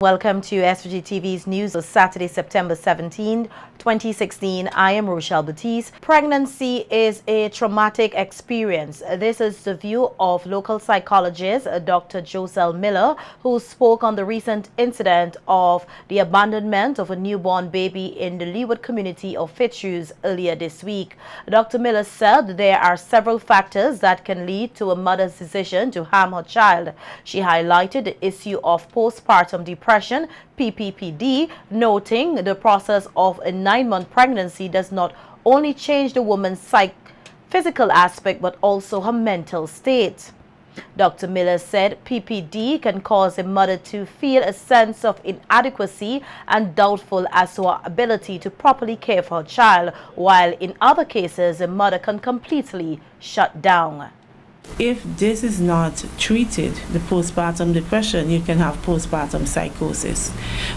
Welcome to SVG-TV's news of Saturday, September 17, 2016. I am Rochelle Batiste. Pregnancy is a traumatic experience. This is the view of local psychologist Dr. Joselle Miller, who spoke on the recent incident of the abandonment of a newborn baby in the Leeward community of Fitzroy earlier this week. Dr. Miller said there are several factors that can lead to a mother's decision to harm her child. She highlighted the issue of postpartum depression, PPPD, noting the process of a 9-month pregnancy does not only change the woman's physical aspect but also her mental state. Dr. Miller said PPD can cause a mother to feel a sense of inadequacy and doubtful as to her ability to properly care for her child, while in other cases a mother can completely shut down. If this is not treated, the postpartum depression, you can have postpartum psychosis,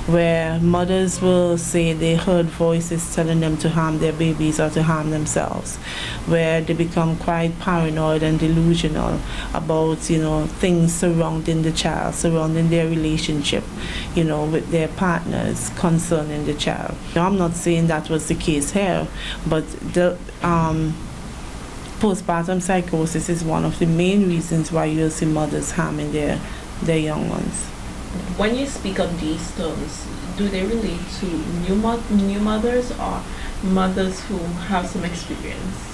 where mothers will say they heard voices telling them to harm their babies or to harm themselves, where they become quite paranoid and delusional about, things surrounding the child, surrounding their relationship, with their partners concerning the child. Now, I'm not saying that was the case here, but the postpartum psychosis is one of the main reasons why you'll see mothers harming their young ones. When you speak on these terms, do they relate to new mothers or mothers who have some experience?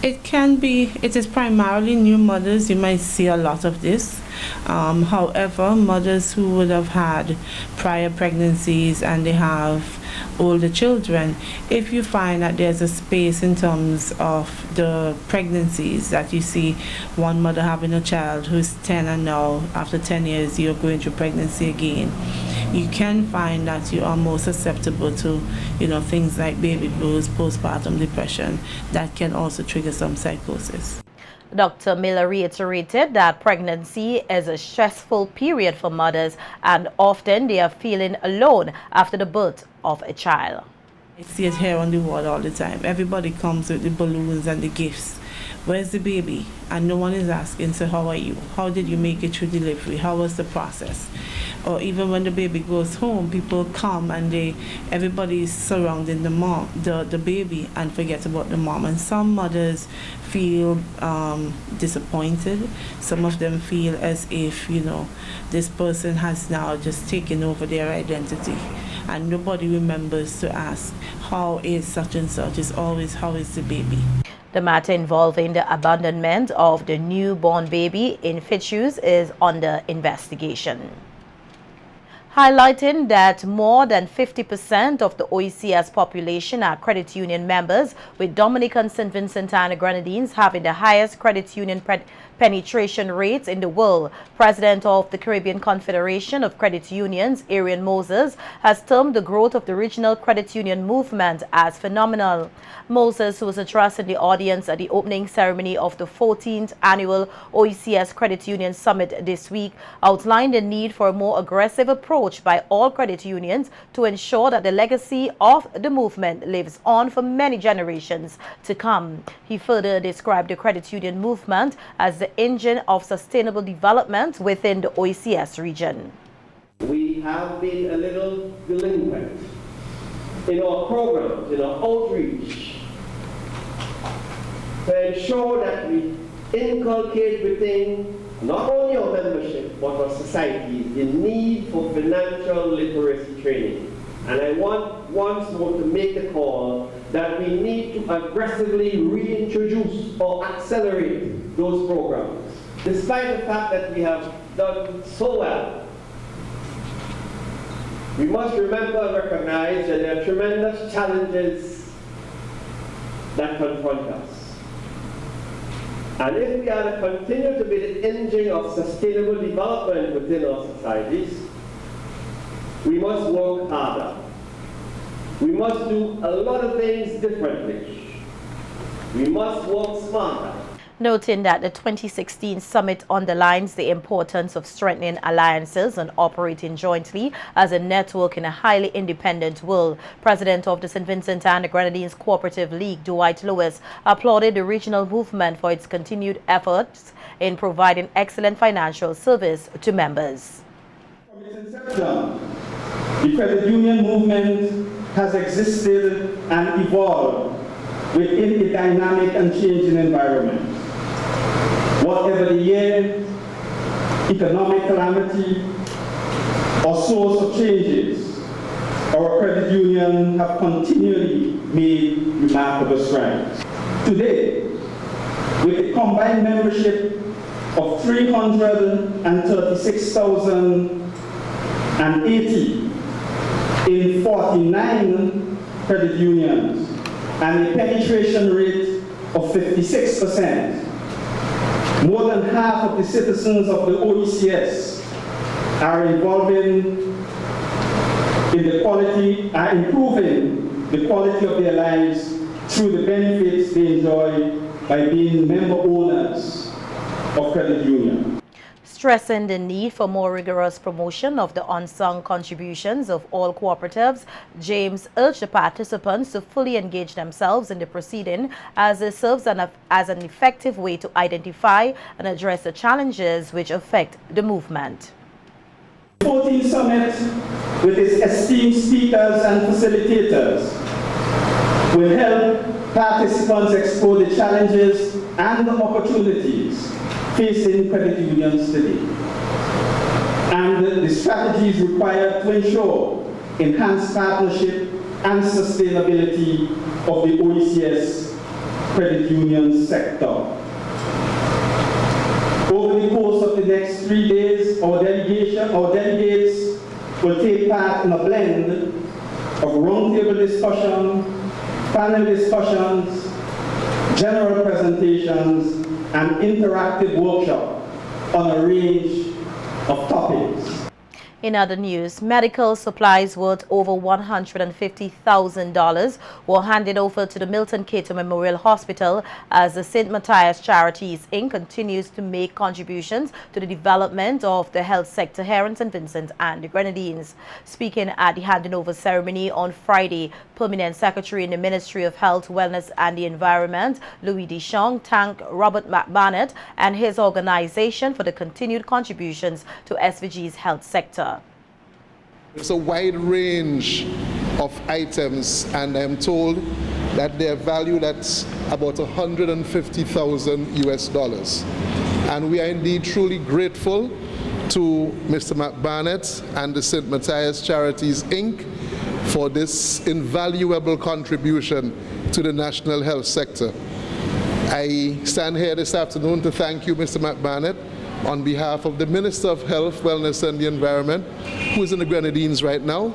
It is primarily new mothers. You might see a lot of this. However, mothers who would have had prior pregnancies and they have older children, if you find that there's a space in terms of the pregnancies, that you see one mother having a child who's 10 and now after 10 years you're going through pregnancy again, you can find that you are more susceptible to things like baby blues, postpartum depression that can also trigger some psychosis. Dr. Miller reiterated that pregnancy is a stressful period for mothers and often they are feeling alone after the birth of a child. I see it here on the wall all the time. Everybody comes with the balloons and the gifts. Where's the baby? And no one is asking, so how are you? How did you make it through delivery? How was the process? Or even when the baby goes home, people come and everybody is surrounding the mom, the baby, and forget about the mom. And some mothers feel disappointed. Some of them feel as if, this person has now just taken over their identity. And nobody remembers to ask, how is such and such? It's always, how is the baby? The matter involving the abandonment of the newborn baby in Fitzroy is under investigation. Highlighting that more than 50% of the OECS population are credit union members, with Dominican St. Vincent and the Grenadines having the highest credit union penetration rates in the world. President of the Caribbean Confederation of Credit Unions, Arian Moses, has termed the growth of the regional credit union movement as phenomenal. Moses, who was addressing the audience at the opening ceremony of the 14th annual OECS Credit Union Summit this week, outlined the need for a more aggressive approach by all credit unions to ensure that the legacy of the movement lives on for many generations to come. He further described the credit union movement as the engine of sustainable development within the OECS region. We have been a little delinquent in our programs, in our outreach, to ensure that we inculcate within not only our membership but our society the need for financial literacy training. And I want once more to make the call that we need to aggressively reintroduce or accelerate those programs. Despite the fact that we have done so well, we must remember and recognize that there are tremendous challenges that confront us. And if we are to continue to be the engine of sustainable development within our societies, we must work harder. We must do a lot of things differently. We must work smarter. Noting that the 2016 summit underlines the importance of strengthening alliances and operating jointly as a network in a highly independent world. President of the St. Vincent and the Grenadines Cooperative League, Dwight Lewis, applauded the regional movement for its continued efforts in providing excellent financial service to members. From its inception, The credit union movement has existed and evolved within a dynamic and changing environment. Whatever the year, economic calamity, or source of changes, our credit union have continually made remarkable strides. Today, with a combined membership of 336,080 in 49 credit unions and a penetration rate of 56%, more than half of the citizens of the OECS are improving the quality of their lives through the benefits they enjoy by being member owners of credit union. Stressing the need for more rigorous promotion of the unsung contributions of all cooperatives, James urged the participants to fully engage themselves in the proceeding as it serves as an effective way to identify and address the challenges which affect the movement. The 14th Summit, with its esteemed speakers and facilitators, will help participants explore the challenges and the opportunities facing credit unions today, and the strategies required to ensure enhanced partnership and sustainability of the OECS credit union sector. Over the course of the next 3 days, our delegates will take part in a blend of roundtable discussion, panel discussions, general presentations, and interactive workshop on a range of topics. In other news, medical supplies worth over $150,000 were handed over to the Milton Cato Memorial Hospital as the St. Matthias Charities Inc. continues to make contributions to the development of the health sector here in St. Vincent and the Grenadines. Speaking at the handing over ceremony on Friday, Permanent Secretary in the Ministry of Health, Wellness and the Environment, Louis Deschong, thanked Robert McBarnett and his organization for the continued contributions to SVG's health sector. It's a wide range of items, and I'm told that they're valued at about $150,000 US. And we are indeed truly grateful to Mr. McBarnett and the St. Matthias Charities Inc. for this invaluable contribution to the national health sector. I stand here this afternoon to thank you, Mr. McBarnett, on behalf of the Minister of Health, Wellness and the Environment, who is in the Grenadines right now,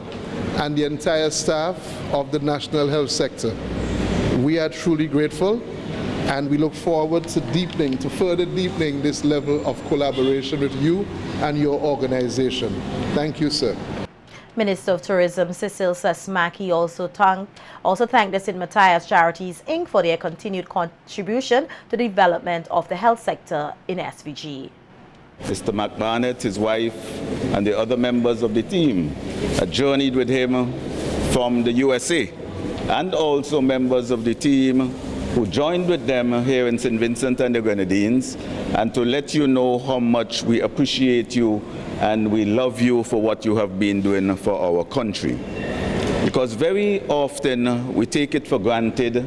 and the entire staff of the national health sector. We are truly grateful, and we look forward to further deepening this level of collaboration with you and your organization. Thank you, sir. Minister of Tourism Cecil Sesmaki also thanked the St. Matthias Charities Inc. for their continued contribution to the development of the health sector in SVG. Mr. McBarnett, his wife, and the other members of the team journeyed with him from the USA, and also members of the team who joined with them here in St. Vincent and the Grenadines, and to let you know how much we appreciate you and we love you for what you have been doing for our country. Because very often we take it for granted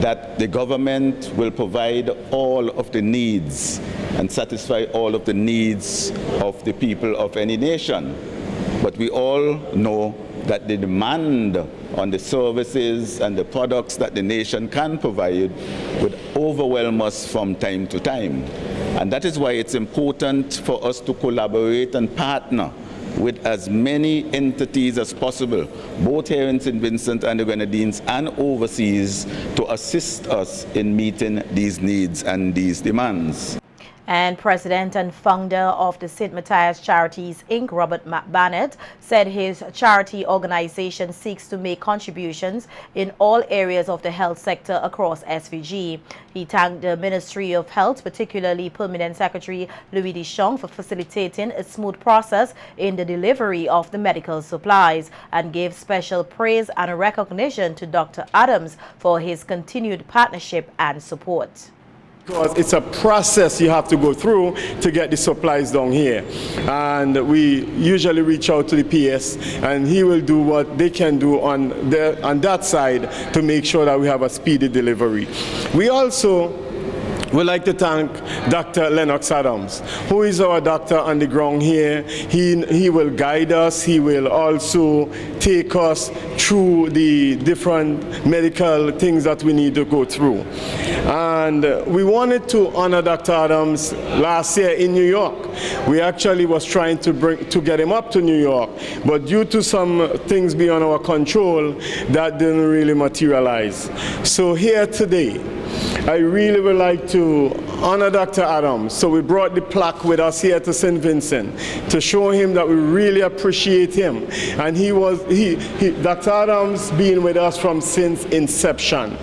that the government will provide all of the needs and satisfy all of the needs of the people of any nation. But we all know that the demand on the services and the products that the nation can provide would overwhelm us from time to time. And that is why it's important for us to collaborate and partner with as many entities as possible, both here in St. Vincent and the Grenadines and overseas, to assist us in meeting these needs and these demands. And President and founder of the St. Matthias Charities Inc., Robert McBarnett, said his charity organization seeks to make contributions in all areas of the health sector across SVG. He thanked the Ministry of Health, particularly Permanent Secretary Louis Deschong, for facilitating a smooth process in the delivery of the medical supplies, and gave special praise and recognition to Dr. Adams for his continued partnership and support. Because it's a process you have to go through to get the supplies down here. And we usually reach out to the PS, and he will do what they can do on that side to make sure that we have a speedy delivery. We also would like to thank Dr. Lennox Adams, who is our doctor on the ground here. He will guide us. He will also take us through the different medical things that we need to go through. And we wanted to honor Dr. Adams last year in New York. We actually was trying to get him up to New York, but due to some things beyond our control, that didn't really materialize. So here today, I really would like to honor Dr. Adams. So we brought the plaque with us here to St. Vincent to show him that we really appreciate him. And Dr. Adams been with us from since inception.